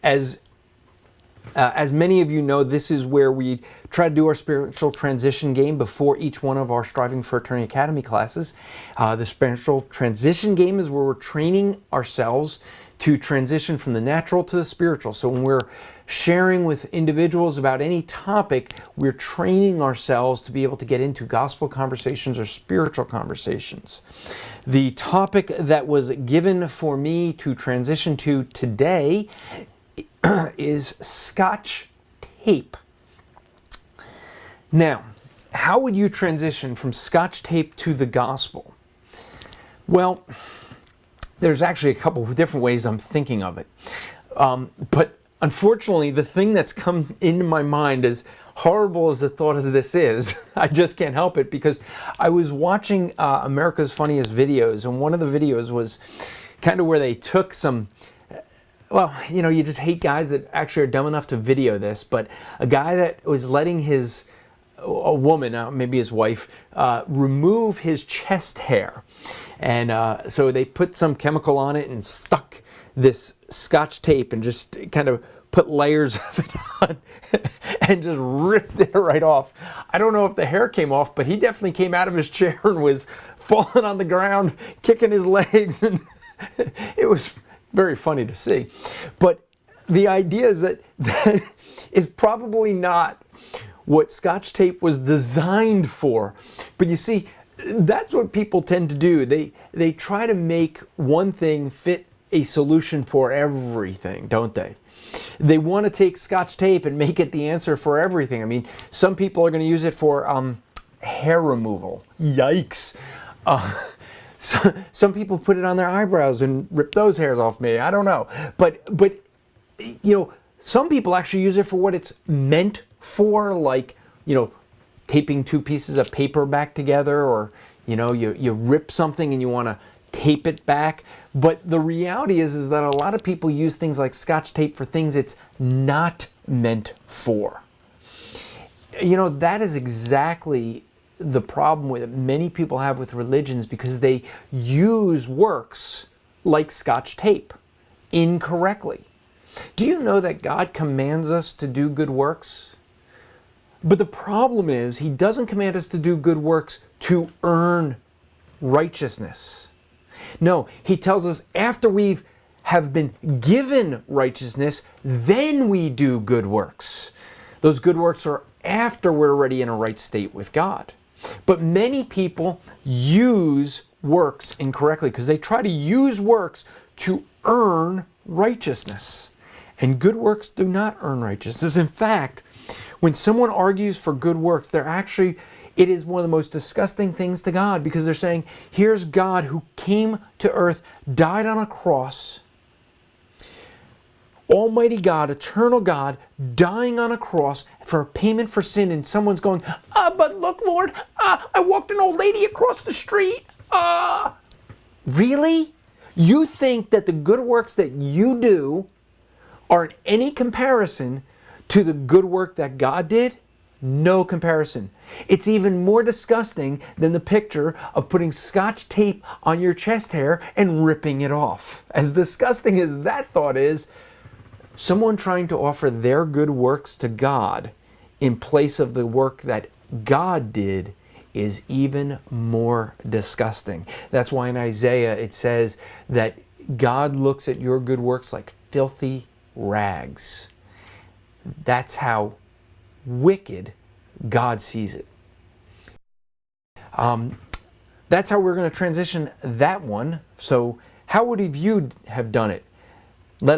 As many of you know, this is where we try to do our spiritual transition game before each one of our Striving for Eternity Academy classes. The spiritual transition game is where we're training ourselves to transition from the natural to the spiritual. So when we're sharing with individuals about any topic, we're training ourselves to be able to get into gospel conversations or spiritual conversations. The topic that was given for me to transition to today is Scotch tape. Now, how would you transition from Scotch tape to the gospel? Well, there's actually a couple of different ways I'm thinking of it. But unfortunately, the thing that's come into my mind, as horrible as the thought of this is, I just can't help it, because I was watching America's Funniest Videos, and one of the videos was kind of where they took some, well, you know, you just hate guys that actually are dumb enough to video this, but a guy that was letting a woman, maybe his wife, remove his chest hair. And so they put some chemical on it and stuck this Scotch tape and just kind of put layers of it on and just ripped it right off. I don't know if the hair came off, but he definitely came out of his chair and was falling on the ground, kicking his legs, and it was very funny to see. But the idea is that is probably not what Scotch tape was designed for. But you see, that's what people tend to do. They try to make one thing fit a solution for everything, don't they? They want to take Scotch tape and make it the answer for everything. I mean, some people are going to use it for hair removal. Yikes. So, some people put it on their eyebrows and rip those hairs off me. I don't know. But you know, some people actually use it for what it's meant for, like, you know, taping two pieces of paper back together, or, you know, you rip something and you want to tape it back. But the reality is that a lot of people use things like Scotch tape for things it's not meant for. You know, that is exactly the problem that many people have with religions, because they use works like Scotch tape incorrectly. Do you know that God commands us to do good works? But the problem is, He doesn't command us to do good works to earn righteousness. No, He tells us after we have been given righteousness, then we do good works. Those good works are after we're already in a right state with God. But many people use works incorrectly, because they try to use works to earn righteousness. And good works do not earn righteousness. In fact, when someone argues for good works, it is one of the most disgusting things to God, because they're saying, here's God who came to earth, died on a cross, Almighty God, eternal God, dying on a cross for a payment for sin, and someone's going, but look, Lord, I walked an old lady across the street. Really? You think that the good works that you do are in any comparison to the good work that God did? No comparison. It's even more disgusting than the picture of putting Scotch tape on your chest hair and ripping it off. As disgusting as that thought is, someone trying to offer their good works to God in place of the work that God did is even more disgusting. That's why in Isaiah it says that God looks at your good works like filthy rags. That's how wicked God sees it. That's how we're going to transition that one. So how would you have done it?